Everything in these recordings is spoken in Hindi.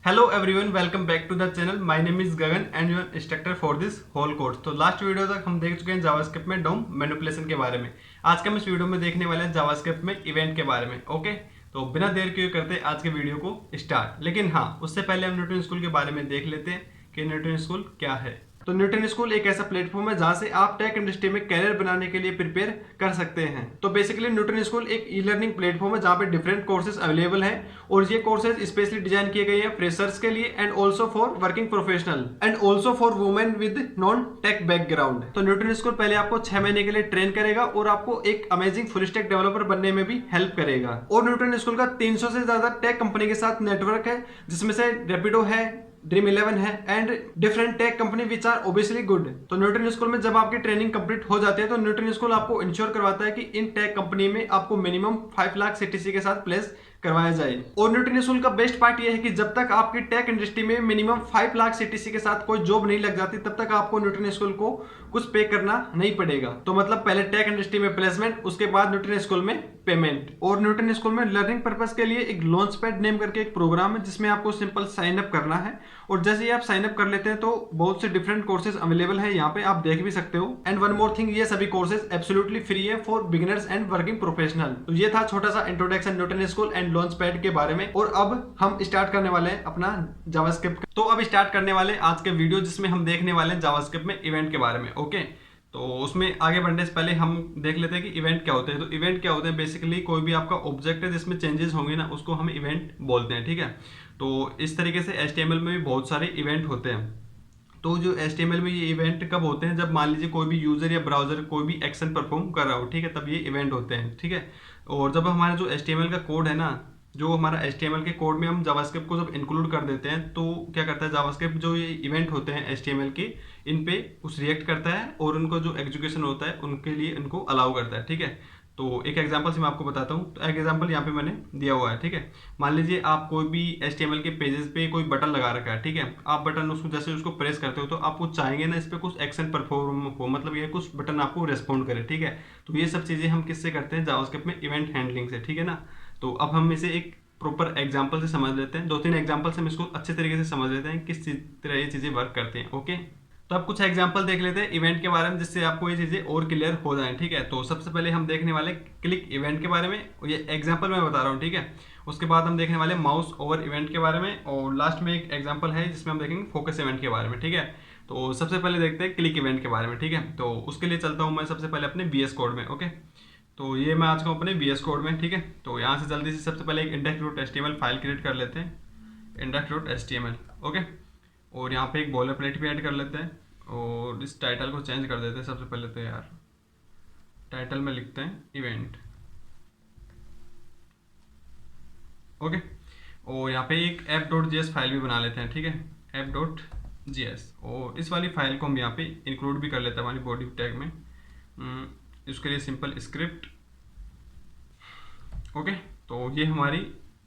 Hello everyone, welcome back to the channel. My name is Gagan and your instructor for this whole course. तो लास्ट वीडियो तक हम देख चुके हैं जावास्क्रिप्ट में डोम मैनिपुलेशन के बारे में। आज के हम इस वीडियो में देखने वाले हैं जावास्क्रिप्ट में इवेंट के बारे में। ओके, तो बिना देर किए करते आज के वीडियो को स्टार्ट। लेकिन हाँ, उससे पहले हम न्यूटन स्कूल के बारे में देख लेते हैं कि न्यूटन स्कूल क्या है। तो न्यूटन स्कूल एक ऐसा प्लेटफॉर्म है जहां से आप टेक इंडस्ट्री में कैरियर बनाने के लिए प्रिपेयर कर सकते हैं। तो बेसिकली न्यूटन स्कूल एक ई लर्निंग प्लेटफॉर्म है जहां पे डिफरेंट कोर्सेज अवेलेबल हैं और ये कोर्सेज स्पेशली डिजाइन किए गए हैं फ्रेशर्स के लिए and also for working professional and also for women with non tech background. तो न्यूटन स्कूल पहले आपको 6 महीने के लिए ट्रेन करेगा और आपको एक अमेजिंग फुल स्टैक डेवलपर बनने में भी हेल्प करेगा। और न्यूटन स्कूल का 300 से ज्यादा टेक कंपनी के साथ नेटवर्क है, जिसमें से रैपिडो है, ड्रीम 11 है and different tech company which are obviously good. तो न्यूटन स्कूल में जब आपकी ट्रेनिंग कंप्लीट हो जाती है तो न्यूटन स्कूल आपको इंश्योर करवाता है कि इन टेक कंपनी में आपको मिनिमम 5 लाख सीटीसी के साथ प्लेस करवाया जाए। और न्यूटन स्कूल का बेस्ट पार्ट यह है कि जब तक आपकी टेक इंडस्ट्री में मिनिमम 5 लाख सीटीसी के साथ कोई जॉब नहीं लग जाती तब तक आपको न्यूटन स्कूल को कुछ पे करना नहीं पड़ेगा। तो मतलब पहले टेक इंडस्ट्री में प्लेसमेंट, उसके बाद न्यूटन स्कूल में पेमेंट। और न्यूटन स्कूल में लर्निंग पर्पस के लिए एक लॉन्च पैड नेम करके एक प्रोग्राम है जिसमें आपको सिंपल साइन अप करना है। और जैसे ही आप साइन अप कर लेते हैं तो बहुत से डिफरेंट कोर्सेज अवेलेबल है, यहाँ पे आप देख भी सकते हो। एंड वन मोर थिंग, ये सभी कोर्सेज एब्सोल्युटली फ्री है for beginners and working professional. तो ये था छोटा सा introduction Newton school and launch pad के बारे में। और अब हम स्टार्ट करने वाले हैं अपना जावास्क्रिप्ट। तो अब स्टार्ट करने वाले आज के वीडियो जिसमें हम देखने वाले हैं जावास्क्रिप्ट में इवेंट के बारे में। ओके, तो उसमें आगे बढ़ने से पहले हम देख लेते हैं कि इवेंट क्या होते हैं। तो इवेंट क्या होते हैं, बेसिकली कोई भी आपका ऑब्जेक्ट है जिसमें चेंजेस होंगे ना, उसको हम इवेंट बोलते हैं। ठीक है, तो इस तरीके से HTML में भी बहुत सारे इवेंट होते हैं। तो जो HTML में ये इवेंट कब होते हैं, जब मान लीजिए कोई भी यूजर या ब्राउजर कोई भी एक्शन परफॉर्म कर रहा हो, ठीक है, तब ये इवेंट होते हैं। ठीक है, और जब हमारा जो HTML का कोड है ना, जो हमारा HTML के कोड में हम जावास्क्रिप्ट को जब इंक्लूड कर देते हैं तो क्या करता है जावास्क्रिप्ट, जो ये इवेंट होते हैं HTML के, इन पे कुछ रिएक्ट करता है और उनको जो एग्जीक्यूशन होता है उनके लिए इनको अलाउ करता है। ठीक है, तो एक एग्जांपल से मैं आपको बताता हूँ। तो एक एग्जांपल यहाँ पे मैंने दिया हुआ है। ठीक है, मान लीजिए आप कोई भी HTML के पेजेस पे कोई बटन लगा रखा है। ठीक है, आप बटन उसको जैसे उसको प्रेस करते हो तो आपको चाहेंगे ना इस पे कुछ एक्शन परफॉर्म हो, मतलब ये कुछ बटन आपको रेस्पॉन्ड करे। ठीक है, तो ये सब चीज़ें हम किससे करते हैं, जावास्क्रिप्ट में इवेंट हैंडलिंग से। ठीक है ना, तो अब हम इसे एक प्रॉपर एग्जाम्पल से समझ लेते हैं। 2-3 एग्जाम्पल से हम इसको अच्छे तरीके से समझ लेते हैं किस तरह ये चीज़ें वर्क करते हैं। ओके, तो अब कुछ एग्जाम्पल देख लेते हैं इवेंट के बारे में जिससे आपको ये चीज़ें और क्लियर हो जाएं। ठीक है, तो सबसे पहले हम देखने वाले क्लिक इवेंट के बारे में, ये एग्जाम्पल मैं बता रहा हूँ। ठीक है, उसके बाद हम देखने वाले माउस ओवर इवेंट के बारे में, और लास्ट में एक एग्जाम्पल है जिसमें हम देखेंगे फोकस इवेंट के बारे में। ठीक है, तो सबसे पहले देखते हैं क्लिक इवेंट के बारे में। ठीक है, तो उसके लिए चलता हूँ मैं सबसे पहले अपने VS कोड में। ओके, तो ये मैं आज का अपने VS कोड में। ठीक है, तो यहाँ से जल्दी से सबसे पहले एक index.html फाइल क्रिएट कर लेते हैं, index.html। ओके, और यहाँ पे एक बॉलर प्लेट भी ऐड कर लेते हैं और इस टाइटल को चेंज कर देते हैं। सबसे पहले तो यार टाइटल में लिखते हैं इवेंट। ओके, और यहाँ पे एक app.js फाइल भी बना लेते हैं। ठीक है, app.js, और इस वाली फाइल को हम यहाँ पे इंक्लूड भी कर लेते हैं हमारी बॉडी टैग में। इसके लिए सिंपल स्क्रिप्ट। ओके, तो ये हमारी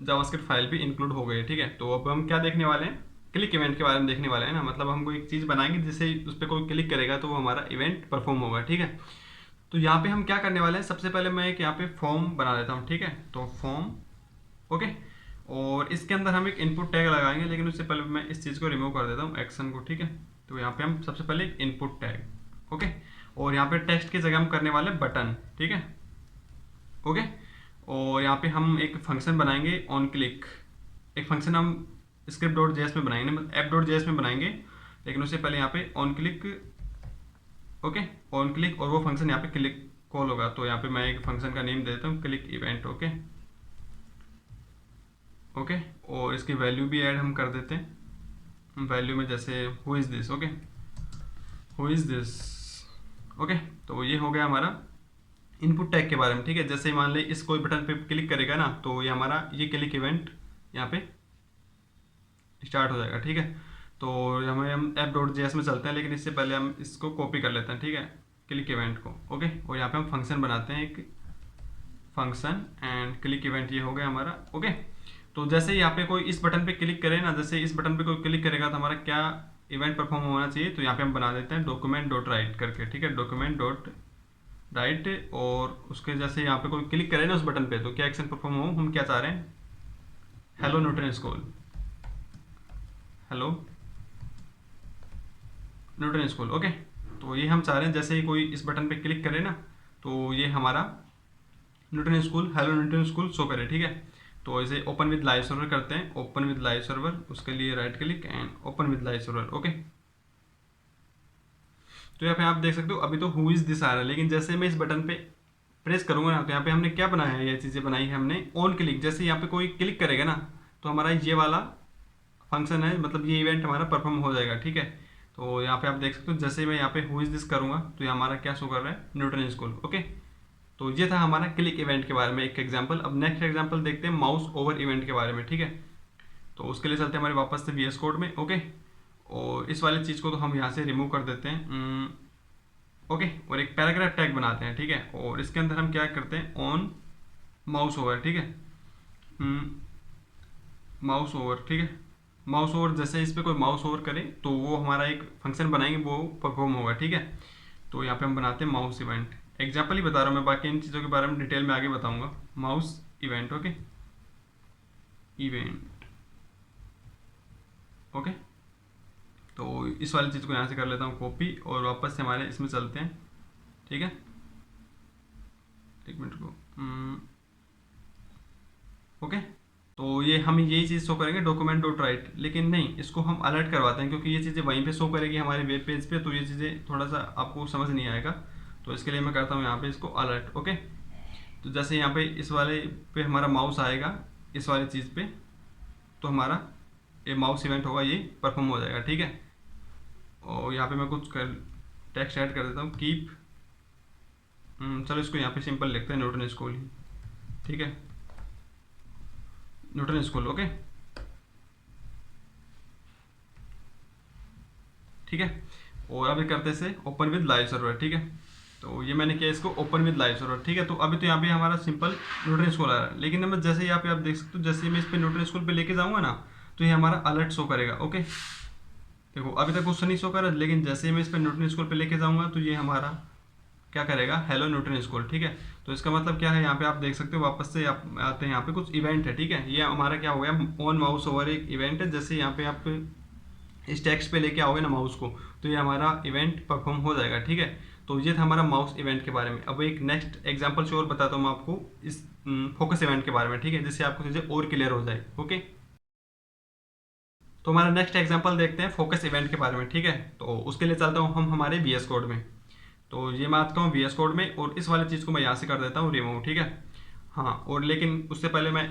जावास्क्रिप्ट फाइल भी इंक्लूड हो गई है। ठीक है, तो अब हम क्या देखने वाले हैं, क्लिक इवेंट के बारे में देखने वाले हैं ना। मतलब हम कोई एक चीज़ बनाएंगे जिससे उस पर कोई क्लिक करेगा तो वो हमारा इवेंट परफॉर्म होगा। ठीक है, तो यहाँ पे हम क्या करने वाले हैं, सबसे पहले मैं एक यहाँ पे फॉर्म बना लेता हूँ। ठीक है, तो फॉर्म। ओके, और इसके अंदर हम एक इनपुट टैग लगाएंगे, लेकिन उससे पहले मैं इस चीज़ को रिमूव कर देता हूँ, एक्शन को। ठीक है, तो यहाँ पे हम सबसे पहले एक इनपुट टैग। ओके, और यहाँ पे टेक्स्ट की जगह हम करने वाले बटन। ठीक है, ओके, और यहाँ पे हम एक फंक्शन बनाएंगे ऑन क्लिक। एक फंक्शन हम script.js में बनाएंगे, मतलब app.js में बनाएंगे, लेकिन उससे पहले यहाँ पे on click. Okay, on click, और वो फंक्शन यहाँ पे क्लिक कॉल होगा। तो यहाँ पे मैं एक फंक्शन का नेम दे देता हूँ क्लिक इवेंट। ओके, ओके, और इसकी वैल्यू भी ऐड हम कर देते हैं। वैल्यू में जैसे who is this. Okay, who is this. Okay, तो ये हो गया हमारा इनपुट टैग के बारे में। ठीक है, जैसे मान ली इस कोई बटन पे क्लिक करेगा ना तो ये हमारा ये क्लिक इवेंट यहाँ पे स्टार्ट हो जाएगा। ठीक है, तो हम app.js में चलते हैं, लेकिन इससे पहले हम इसको कॉपी कर लेते हैं। ठीक है, क्लिक इवेंट को। ओके, और यहाँ पे हम फंक्शन बनाते हैं, एक फंक्शन एंड क्लिक इवेंट, ये हो गया हमारा। ओके, तो जैसे यहाँ पे कोई इस बटन पे क्लिक करे ना, जैसे इस बटन पे कोई क्लिक करेगा तो हमारा क्या इवेंट परफॉर्म होना चाहिए, तो यहाँ पे हम बना देते हैं document.write करके। ठीक है, document.write, और उसके जैसे यहाँ पे कोई क्लिक करे ना उस बटन पे तो क्या एक्शन परफॉर्म हो, हम क्या चाह रहे हैं, hello Newton school. Hello Newton school. Okay, तो ये हम चाह रहे हैं जैसे ही कोई इस बटन पे क्लिक करे ना तो ये हमारा Newton school, hello Newton school show करे। ठीक है, तो इसे ओपन विद लाइव सर्वर करते हैं। ओपन विद लाइव सर्वर, उसके लिए right click and open with live server. Okay, तो यहाँ पे आप देख सकते हो अभी तो हु इज दिस आ रहा है, लेकिन जैसे मैं इस बटन पे प्रेस करूंगा ना तो यहाँ पे हमने क्या बनाया है, ये चीज़ें बनाई है हमने ऑन क्लिक। जैसे यहाँ पे कोई क्लिक करेगा ना तो हमारा ये वाला फंक्शन है, मतलब ये इवेंट हमारा परफॉर्म हो जाएगा। ठीक है, तो यहाँ पे आप देख सकते हो जैसे मैं यहाँ पे हु इज दिस करूंगा तो ये हमारा क्या शो कर रहा है, न्यूटन स्कूल। ओके, तो ये था हमारा क्लिक इवेंट के बारे में एक एग्जांपल। अब नेक्स्ट एग्जांपल देखते हैं माउस ओवर इवेंट के बारे में। ठीक है, तो उसके लिए चलते हैं हमारे वापस से VS कोड में। ओके, और इस वाली चीज़ को तो हम यहाँ से रिमूव कर देते हैं। ओके, और एक पैराग्राफ टैग बनाते हैं। ठीक है, और इसके अंदर हम क्या करते हैं, ऑन माउस ओवर। ठीक है, माउस ओवर। ठीक है, माउस ओवर, जैसे इस पर कोई माउस ओवर करे तो वो हमारा एक फंक्शन बनाएंगे, वो परफॉर्म होगा। ठीक है, तो यहाँ पे हम बनाते हैं माउस इवेंट। एग्जाम्पल ही बता रहा हूँ मैं, बाकी इन चीज़ों के बारे में डिटेल में आगे बताऊंगा। Mouse event. Okay, event. Okay, तो इस वाली चीज़ को यहाँ से कर लेता हूँ कॉपी और वापस से हमारे इसमें चलते हैं। ठीक है, एक मिनट को। ओके, तो ये हम यही चीज़ शो करेंगे डॉक्यूमेंट डॉट राइट, लेकिन नहीं, इसको हम अलर्ट करवाते हैं क्योंकि ये चीज़ें वहीं पे शो करेगी हमारे वेब पेज पे, तो ये चीज़ें थोड़ा सा आपको समझ नहीं आएगा। तो इसके लिए मैं करता हूँ यहाँ पे इसको अलर्ट। ओके, तो जैसे यहाँ पे इस वाले पे हमारा माउस आएगा इस वाली चीज़ पे, तो हमारा ये माउस इवेंट होगा, ये परफॉर्म हो जाएगा। ठीक है, और यहाँ पे मैं कुछ टेक्स्ट ऐड कर देता हूँ, कीप। चलो इसको यहाँ पे सिंपल लिखते हैं, न्यूटन स्कूल ही। ठीक है, न्यूटन स्कूल। ओके, ठीक है, और अभी करते से ओपन विद लाइव सर्वर। ठीक है, तो ये मैंने किया इसको ओपन विद लाइव सर्वर। ठीक है, तो अभी तो यहाँ पे हमारा सिंपल न्यूटन स्कूल आ रहा है, लेकिन मैं जैसे यहाँ पे आप देख सकते हो जैसे मैं इस पे न्यूटन स्कूल पे लेके जाऊँगा ना तो ये हमारा अलर्ट शो करेगा। ओके, देखो अभी तक कुछ नहीं शो कर रहा, लेकिन जैसे ही मैं इस पे न्यूटन स्कूल पे लेके जाऊँगा तो ये हमारा क्या करेगा, हेलो न्यूटन स्कूल। ठीक है, तो इसका मतलब क्या है, यहाँ पे आप देख सकते हो वापस से आप आते हैं, यहाँ पे कुछ इवेंट है। ठीक है, ये हमारा क्या हो गया, ऑन माउस ओवर एक इवेंट है। जैसे यहाँ पे आप इस टेक्स्ट पे लेके आओगे ना माउस को तो ये हमारा इवेंट परफॉर्म हो जाएगा। ठीक है, तो ये था हमारा माउस इवेंट के बारे में। अब एक नेक्स्ट एग्जांपल से और बताता हूँ मैं आपको इस फोकस इवेंट के बारे में। ठीक है, जिससे आपको चीज़ें और क्लियर हो जाए। ओके, तो हमारा नेक्स्ट एग्जांपल देखते हैं फोकस इवेंट के बारे में। ठीक है, तो उसके लिए चलता हूँ हम हमारे VS कोड में। तो ये मैं आता हूँ VS कोड में और इस वाली चीज़ को मैं यहाँ से कर देता हूँ रिमूव। ठीक है, हाँ, और लेकिन उससे पहले मैं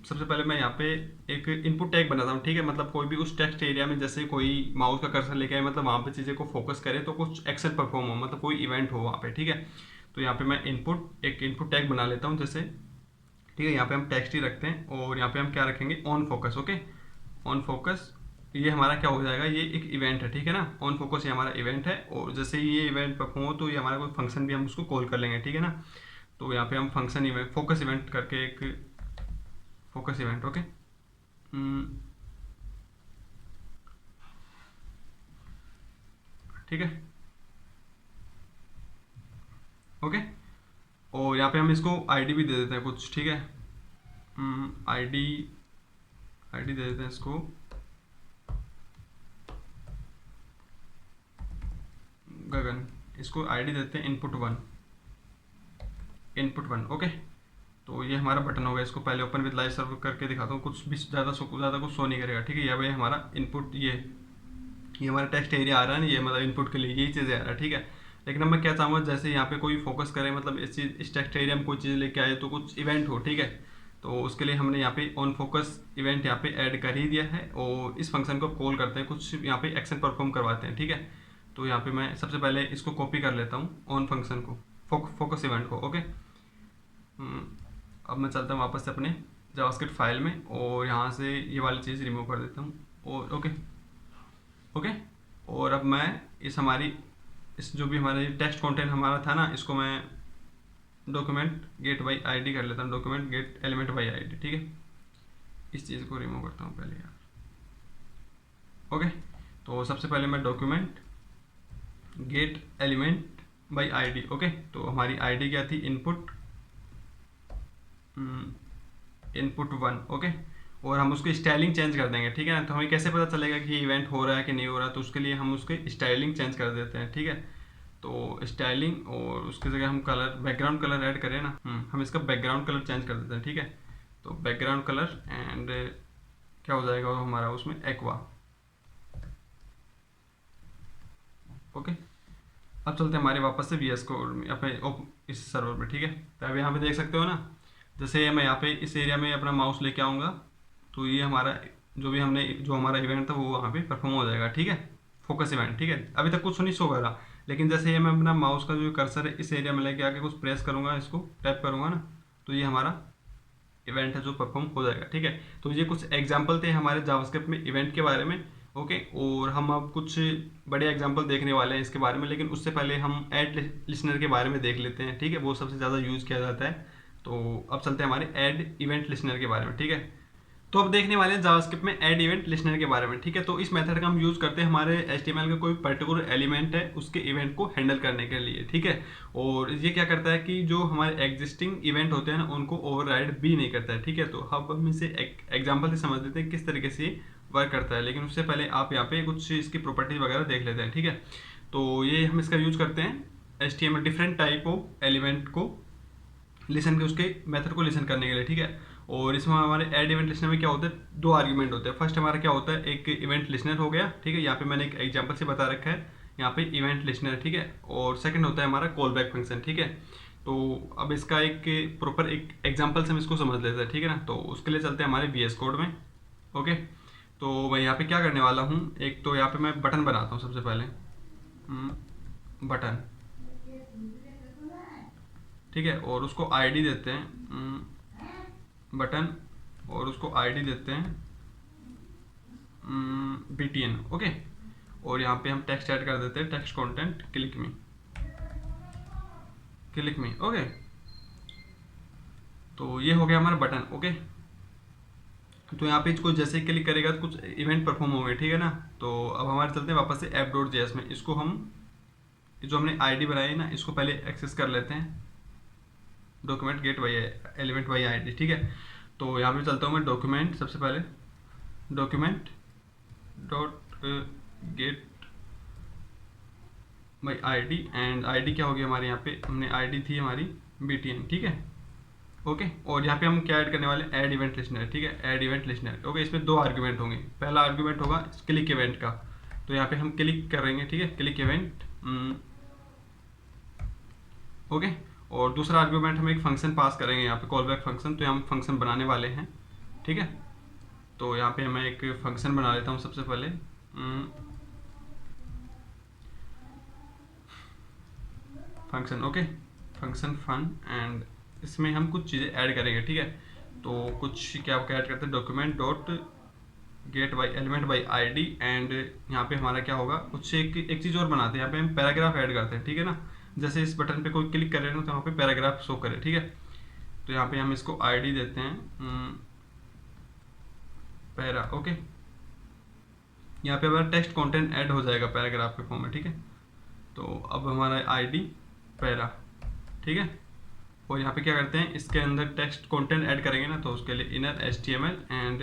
सबसे पहले मैं यहाँ पे एक इनपुट टैग बनाता हूँ। ठीक है, मतलब कोई भी उस टेक्स्ट एरिया में जैसे कोई माउस का कर्सर लेके आए, मतलब वहाँ पे चीज़ें को फोकस करे तो कुछ एक्शन परफॉर्म हो, मतलब कोई इवेंट हो वहाँ पे। ठीक है, तो यहाँ पे मैं एक इनपुट टैग बना लेता हूँ जैसे। ठीक है, यहाँ पे हम टेक्स्ट ही रखते हैं और यहाँ पे हम क्या रखेंगे, on focus. Okay, on focus, ये हमारा क्या हो जाएगा, ये एक इवेंट है। ठीक है ना, ऑन फोकस ये हमारा इवेंट है, और जैसे ही ये इवेंट परफॉर्म हो तो ये हमारा कोई फंक्शन भी हम उसको कॉल कर लेंगे। ठीक है ना, तो यहाँ पे हम फंक्शन इवेंट फोकस इवेंट करके एक फोकस इवेंट। ओके, ठीक है, ओके, और यहाँ पे हम इसको आईडी भी दे देते हैं कुछ। ठीक है, आईडी दे देते हैं इसको गगन, इसको आईडी देते हैं इनपुट वन। ओके, तो ये हमारा बटन होगा। इसको पहले ओपन विद लाइव सर्वर करके दिखाता हूँ, कुछ भी ज़्यादा कुछ शो नहीं करेगा। ठीक है, ये भाई हमारा इनपुट, ये हमारा टेक्स्ट एरिया आ रहा है ना, ये मतलब इनपुट के लिए यही चीज़ें आ रहा है। ठीक है, लेकिन अब मैं क्या चाहूँगा, जैसे यहाँ पे कोई फोकस करे, मतलब इस टेक्स्ट एरिया में कोई चीज़ लेके आए तो कुछ इवेंट हो। ठीक है, तो उसके लिए हमने यहाँ पे ऑन फोकस इवेंट यहाँ पे ऐड कर ही दिया है, और इस फंक्शन को कॉल करते हैं, कुछ यहाँ पे एक्शन परफॉर्म करवाते हैं। ठीक है, तो यहाँ पे मैं सबसे पहले इसको कॉपी कर लेता हूँ, ऑन फंक्शन को, फोकस इवेंट को। ओके, अब मैं चलता हूँ वापस से अपने जावास्क्रिप्ट फाइल में और यहाँ से ये वाली चीज़ रिमूव कर देता हूँ। और ओके, और अब मैं इस जो भी हमारे टेक्स्ट कंटेंट हमारा था ना, इसको मैं डॉक्यूमेंट गेट बाई आईडी कर लेता हूँ, document gate element by ID. ठीक है, इस चीज़ को रिमूव करता हूँ पहले यार। ओके, तो सबसे पहले मैं document gate element by ID. Okay, तो हमारी आईडी क्या थी, इनपुट 1। ओके, और हम उसकी स्टाइलिंग चेंज कर देंगे, ठीक है ना। तो हमें कैसे पता चलेगा कि इवेंट हो रहा है कि नहीं हो रहा, तो उसके लिए हम उसके स्टाइलिंग चेंज कर देते हैं, ठीक है। तो स्टाइलिंग और उसकी जगह हम कलर, बैकग्राउंड कलर ऐड करें ना, हम इसका बैकग्राउंड कलर चेंज कर देते हैं, ठीक है। तो बैकग्राउंड कलर एंड क्या हो जाएगा वो हमारा उसमें एक्वा। ओके, अब चलते हैं हमारे वापस से VS कोड में अपने इस सर्वर पे, ठीक है। तो अब यहाँ पे देख सकते हो ना, जैसे मैं यहाँ पे इस एरिया में अपना माउस लेके आऊँगा तो ये हमारा जो हमारा इवेंट था वो वहाँ पे परफॉर्म हो जाएगा, ठीक है। फोकस इवेंट, ठीक है। अभी तक कुछ नहीं शो कर रहा, लेकिन जैसे ये मैं अपना माउस का जो कर्सर है इस एरिया में लेके आके कुछ प्रेस करूँगा, इसको टैप करूँगा ना, तो ये हमारा इवेंट है जो परफॉर्म हो जाएगा, ठीक है। तो ये कुछ एग्जाम्पल थे हमारे जावास्क्रिप्ट में इवेंट के बारे में। ओके, और हम अब कुछ बड़े एग्जाम्पल देखने वाले हैं इसके बारे में, लेकिन उससे पहले हम ऐड लिसनर के बारे में देख लेते हैं, ठीक है। वो सबसे ज़्यादा यूज़ किया जाता है। तो अब चलते हैं हमारे ऐड इवेंट लिसनर के बारे में, ठीक है। तो अब देखने वाले हैं जावास्क्रिप्ट में ऐड इवेंट लिसनर के बारे में, ठीक है। तो इस मेथड का हम यूज़ करते हैं हमारे HTML का कोई पर्टिकुलर एलिमेंट है उसके इवेंट को हैंडल करने के लिए, ठीक है। और ये क्या करता है कि जो हमारे एग्जिस्टिंग इवेंट होते हैं ना उनको ओवरराइड भी नहीं करता है, ठीक है। तो अब हम इसे एग्जाम्पल से समझ लेते हैं किस तरीके से वर्क करता है, लेकिन उससे पहले आप यहाँ पे कुछ इसकी प्रॉपर्टीज वगैरह देख लेते हैं, ठीक है। तो ये हम इसका यूज करते हैं HTML different type of element को लिसन के, उसके मेथड को लिसन करने के लिए, ठीक है। और इसमें हमारे ऐड इवेंट लिसनर में क्या होता है, दो आर्गुमेंट होते हैं। फर्स्ट हमारा क्या होता है, एक इवेंट लिसनर हो गया, ठीक है। यहाँ पे मैंने एक एग्जांपल से बता रखा है, यहाँ पे इवेंट लिसनर, ठीक है। और सेकंड होता है हमारा कॉल बैक फंक्शन, ठीक है। तो अब इसका एक प्रॉपर एक एग्जांपल से हम इसको समझ लेते हैं, ठीक है ना। तो उसके लिए चलते हैं हमारे VS कोड में। ओके, तो मैं यहाँ पे क्या करने वाला हूँ, एक तो यहाँ पे मैं बटन बनाता हूँ सबसे पहले, बटन, ठीक है। और उसको ID देते हैं बटन, और उसको ID देते हैं BTN, ओके। और यहाँ पे हम टेक्स्ट ऐड कर देते हैं, टेक्स्ट कंटेंट क्लिक मी, ओके। तो ये हो गया हमारा बटन, ओके। तो यहाँ पे इसको जैसे ही क्लिक करेगा तो कुछ इवेंट परफॉर्म होंगे, ठीक है ना। तो अब हमारे चलते हैं वापस से app.js में। इसको हम जो हमने ID बनाई है ना, इसको पहले एक्सेस कर लेते हैं, document get by element by ID, ठीक है। तो यहाँ पे चलता हूँ मैं डॉक्यूमेंट, सबसे पहले document dot gate by ID, and ID क्या होगी हमारे, यहाँ पे हमने ID थी हमारी BTN, ठीक है, ओके। और यहाँ पे हम क्या ऐड करने वाले, ऐड इवेंट लिसनर, ठीक है, ऐड इवेंट लिसनर, ओके। इसमें दो आर्गुमेंट होंगे, पहला आर्गुमेंट होगा क्लिक इवेंट का, तो यहाँ पे हम क्लिक करेंगे, ठीक है, क्लिक इवेंट, ओके। और दूसरा आर्गुमेंट हम एक फंक्शन पास करेंगे यहाँ पे, कॉल बैक फंक्शन। तो हम फंक्शन बनाने वाले हैं, ठीक है। तो यहाँ पे मैं एक फंक्शन बना लेता हूँ सबसे पहले, function, okay, function fun, and इसमें हम कुछ चीज़ें ऐड करेंगे, ठीक है। तो कुछ क्या ऐड करते हैं, document dot gate by element by ID, and यहाँ पे हमारा क्या होगा, कुछ एक चीज़ और बनाते हैं, यहाँ पे हम पैराग्राफ ऐड करते हैं, ठीक है ना। जैसे इस बटन पे कोई क्लिक कर रहे हैं तो यहाँ पे पैराग्राफ शो करे, ठीक है। तो यहाँ पे हम इसको ID देते हैं पैरा, ओके। यहाँ पे हमारा टेक्स्ट कंटेंट ऐड हो जाएगा पैराग्राफ के फॉर्म में, ठीक है। तो अब हमारा ID पैरा, ठीक है। और यहाँ पे क्या करते हैं, इसके अंदर टेक्स्ट कंटेंट ऐड करेंगे ना, तो उसके लिए inner HTML and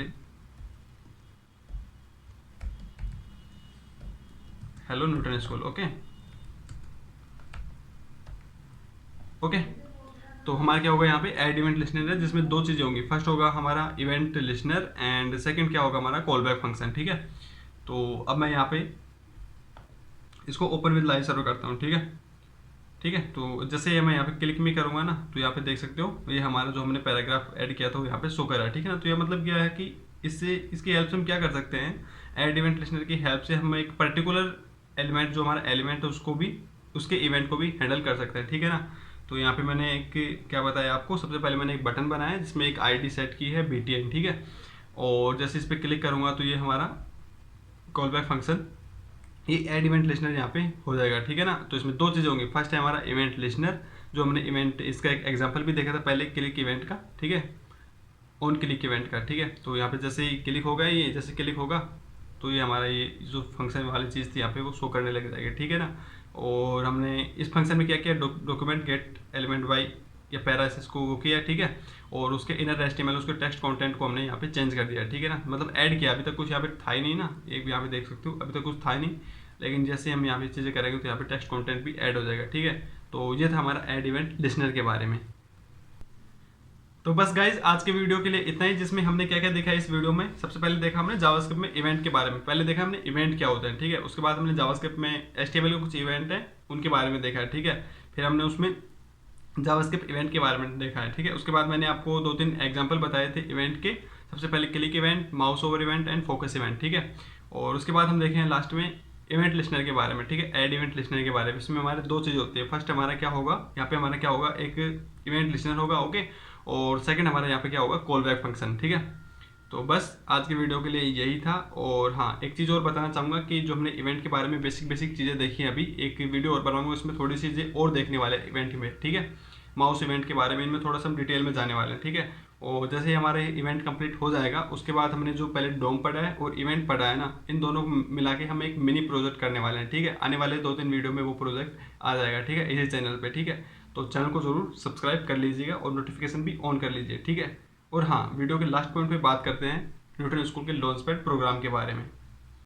hello Newton school, okay, okay. तो हमारा क्या होगा, यहाँ पे ऐड इवेंट लिसनर है जिसमें दो चीज़ें होंगी। फर्स्ट होगा हमारा इवेंट लिसनर, एंड सेकंड क्या होगा हमारा कॉल बैक फंक्शन, ठीक है। तो अब मैं यहाँ पे इसको ओपन विद लाइव सर्वर करता हूँ, ठीक है, ठीक है। तो जैसे मैं यहाँ पे क्लिक में करूँगा ना, तो यहाँ पे देख सकते हो ये हमारा जो हमने पैराग्राफ ऐड किया था वो यहाँ पे शो कर रहा है, ठीक है ना। तो ये मतलब क्या है कि इससे इसकी हेल्प से हम क्या कर सकते हैं, ऐड इवेंट लिसनर की हेल्प से हम एक पर्टिकुलर एलिमेंट, जो हमारा एलिमेंट है उसको भी, उसके इवेंट को भी हैंडल कर सकते हैं, ठीक है ना। तो यहाँ पे मैंने एक क्या बताया आपको, सबसे पहले मैंने एक बटन बनाया जिसमें एक ID सेट की है BTN, ठीक है। और जैसे इस पर क्लिक करूँगा तो ये हमारा कॉल बैक फंक्शन, ये ऐड इवेंट लिसनर यहाँ पे हो जाएगा, ठीक है ना। तो इसमें दो चीज़ें होंगी, फर्स्ट है हमारा इवेंट लिसनर, जो हमने इवेंट, इसका एक एग्जांपल भी देखा था पहले क्लिक इवेंट का, ठीक है, ऑन क्लिक इवेंट का, ठीक है। तो यहाँ पे जैसे ही क्लिक होगा, ये जैसे क्लिक होगा तो ये हमारा ये जो फंक्शन वाली चीज़ थी यहाँ पे वो शो करने लग जाएगी, ठीक है ना। और हमने इस फंक्शन में क्या किया, डॉक्यूमेंट गेट एलिमेंट बाई या पैरासिस को वो किया, ठीक है। और उसके इनर HTML उसके टेक्स्ट कंटेंट को हमने यहाँ पे चेंज कर दिया, ठीक है ना, मतलब ऐड किया। अभी तक कुछ यहाँ पे था ही नहीं ना, एक यहाँ पे देख सकते हो अभी तक कुछ था ही नहीं, लेकिन जैसे हम यहाँ पे चीज़ें करेंगे तो यहाँ पे टेक्स्ट कंटेंट भी ऐड हो जाएगा, ठीक है। तो ये था हमारा ऐड इवेंट लिसनर के बारे में। तो बस गाइज आज के वीडियो के लिए इतना ही, जिसमें हमने क्या क्या देखा इस वीडियो में। सबसे पहले देखा हमने जावास्क्रिप्ट में इवेंट के बारे में, पहले देखा हमने इवेंट क्या होता है, ठीक है। उसके बाद हमने जावास्क्रिप्ट में HTML के कुछ इवेंट है उनके बारे में देखा है, ठीक है। फिर हमने उसमें जावास्क्रिप्ट इवेंट के बारे में देखा है, ठीक है। उसके बाद मैंने आपको 2-3 एग्जांपल बताए थे इवेंट के। सबसे पहले click event, mouse over event and focus event, ठीक है। और उसके बाद हम देखे हैं लास्ट में इवेंट लिस्नर के बारे में, ठीक है, ऐड इवेंट लिस्नर के बारे में। इसमें हमारे 2 चीज़ होती है। फर्स्ट हमारा क्या होगा, यहाँ पे हमारा क्या होगा, एक इवेंट लिस्नर होगा, ओके। और सेकंड हमारा यहाँ पे क्या होगा, कॉल बैक फंक्शन, ठीक है। तो बस आज की वीडियो के लिए यही था। और हाँ, एक चीज़ और बताना चाहूँगा कि जो हमने इवेंट के बारे में बेसिक चीज़ें देखी हैं, अभी एक वीडियो और बनाऊंगा, उसमें थोड़ी सी चीज़ें और देखने वाले हैं इवेंट में, ठीक है। माउस इवेंट के बारे में इनमें थोड़ा सा हम डिटेल में जाने वाले हैं, ठीक है। और जैसे ही हमारे इवेंट कंप्लीट हो जाएगा, उसके बाद हमने जो पहले डोम पढ़ा है और इवेंट पढ़ा है ना, इन दोनों को मिला के हम एक मिनी प्रोजेक्ट करने वाले हैं, ठीक है। आने वाले 2-3 वीडियो में वो प्रोजेक्ट आ जाएगा, ठीक है, इसी चैनल पे, ठीक है। तो चैनल को जरूर सब्सक्राइब कर लीजिएगा और नोटिफिकेशन भी ऑन कर लीजिए, ठीक है। और हाँ, वीडियो के लास्ट पॉइंट पे बात करते हैं न्यूटन स्कूल के लॉन्चपैड प्रोग्राम के बारे में।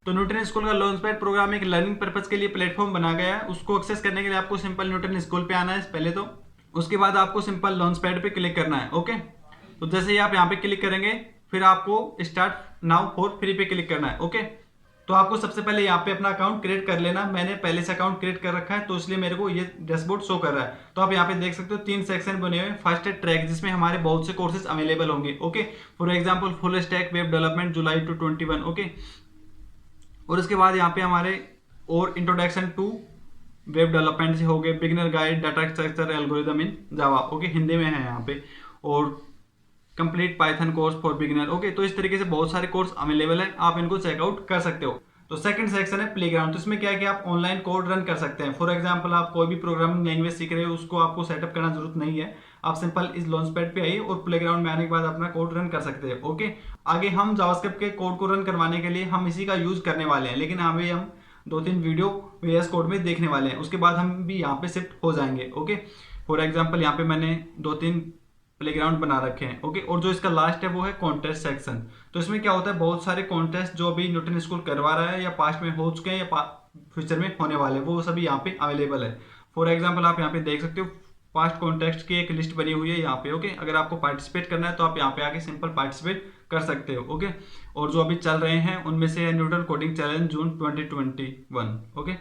तो न्यूटन स्कूल का लॉन्चपैड प्रोग्राम एक लर्निंग पर्पज के लिए प्लेटफॉर्म बना गया है। उसको एक्सेस करने के लिए आपको सिंपल न्यूटन स्कूल पे आना है पहले तो। उसके बाद आपको सिंपल लॉन्चपैड पे क्लिक करना है, ओके। तो जैसे ही आप यहाँ पे क्लिक करेंगे, फिर आपको स्टार्ट नाउ फॉर फ्री पे क्लिक करना है, ओके। तो आपको सबसे पहले यहाँ पे अपना अकाउंट क्रिएट कर लेना। मैंने पहले से अकाउंट क्रिएट कर रखा है, तो इसलिए मेरे को ये डैशबोर्ड शो कर रहा है। तो आप यहाँ पे देख सकते हो 3 सेक्शन बने हुए हैं। फर्स्ट है ट्रैक, जिसमें हमारे बहुत से कोर्सेज अवेलेबल होंगे, okay. For example full stack web development July to 21, okay. और उसके बाद यहाँ पे हमारे और इंट्रोडक्शन टू वेब डेवलपमेंट से हो गए, beginner guide, data structure, algorithm इन जावा, ओके, हिंदी में है यहाँ पे। और complete Python course for beginner, okay. तो इस तरीके से बहुत सारे कोर्स अवेलेबल है, आप इनको चेकआउट कर सकते हो। तो सेकंड सेक्शन है प्लेग्राउंड। तो इसमें क्या है कि आप ऑनलाइन कोड रन कर सकते हैं। फॉर एग्जांपल आप कोई भी प्रोग्रामिंग लैंग्वेज सीख रहे हो, उसको आपको सेटअप करना जरूरत नहीं है। आप सिंपल इस लॉन्चपैड पे आइए और प्लेग्राउंड में आने के बाद अपना कोड रन कर सकते हैं, ओके। आगे हम जावास्क्रिप्ट के कोड को रन करवाने के लिए हम इसी का यूज करने वाले हैं, लेकिन अभी हम 2-3 वीडियो VS कोड में देखने वाले हैं। उसके बाद हम भी यहाँ पे शिफ्ट हो जाएंगे, ओके। फॉर एग्जाम्पल यहाँ पे मैंने 2-3 प्लेग्राउंड बना रखे हैं, ओके। और जो इसका लास्ट है वो है कॉन्टेस्ट सेक्शन। तो इसमें क्या होता है, बहुत सारे कॉन्टेस्ट जो अभी न्यूटन स्कूल करवा रहा है या पास्ट में हो चुके हैं या फ्यूचर में होने वाले, वो सभी यहाँ पे अवेलेबल है। फॉर एग्जाम्पल आप यहाँ पे देख सकते हो पास्ट कॉन्टेस्ट की एक लिस्ट बनी हुई है यहाँ पे, ओके। अगर आपको पार्टिसिपेट करना है तो आप यहाँ पे आके सिंपल पार्टिसिपेट कर सकते हो, ओके। और जो अभी चल रहे हैं उनमें से है न्यूटन कोडिंग चैलेंज जून 2021, ओके।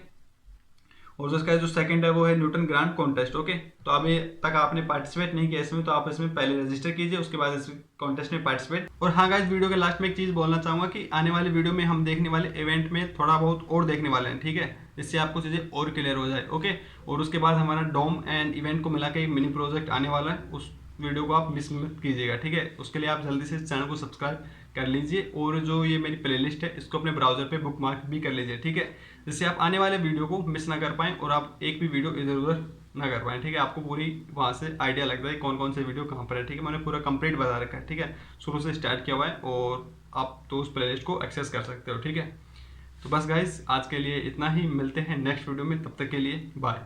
और जो इसका जो सेकंड है वो है न्यूटन ग्रांड कॉन्टेस्ट, ओके। तो अभी तक आपने पार्टिसिपेट नहीं किया इसमें, तो आप इसमें पहले रजिस्टर कीजिए, उसके बाद इस कॉन्टेस्ट में पार्टिसिपेट। और हाँ गाइस, वीडियो के लास्ट में एक चीज़ बोलना चाहूँगा कि आने वाले वीडियो में हम देखने वाले इवेंट में थोड़ा बहुत और देखने वाले हैं, ठीक है, जिससे आपको चीज़ें और क्लियर हो जाए, ओके। और उसके बाद हमारा डोम एंड इवेंट को मिला के एक मिनी प्रोजेक्ट आने वाला है, उस वीडियो को आप मिस मत कीजिएगा, ठीक है। उसके लिए आप जल्दी से चैनल को सब्सक्राइब कर लीजिए और जो ये मेरी प्लेलिस्ट है इसको अपने ब्राउजर पे बुकमार्क भी कर लीजिए, ठीक है, जिससे आप आने वाले वीडियो को मिस ना कर पाएँ और आप एक भी वीडियो इधर उधर ना कर पाएँ, ठीक है। आपको पूरी वहाँ से आइडिया लगता है कौन कौन से वीडियो कहाँ पर है, ठीक है। मैंने पूरा कंप्लीट बता रखा है, ठीक है, शुरू से स्टार्ट किया हुआ है और आप तो उस प्लेलिस्ट को एक्सेस कर सकते हो, ठीक है। तो बस गाइस आज के लिए इतना ही, मिलते हैं नेक्स्ट वीडियो में, तब तक के लिए बाय।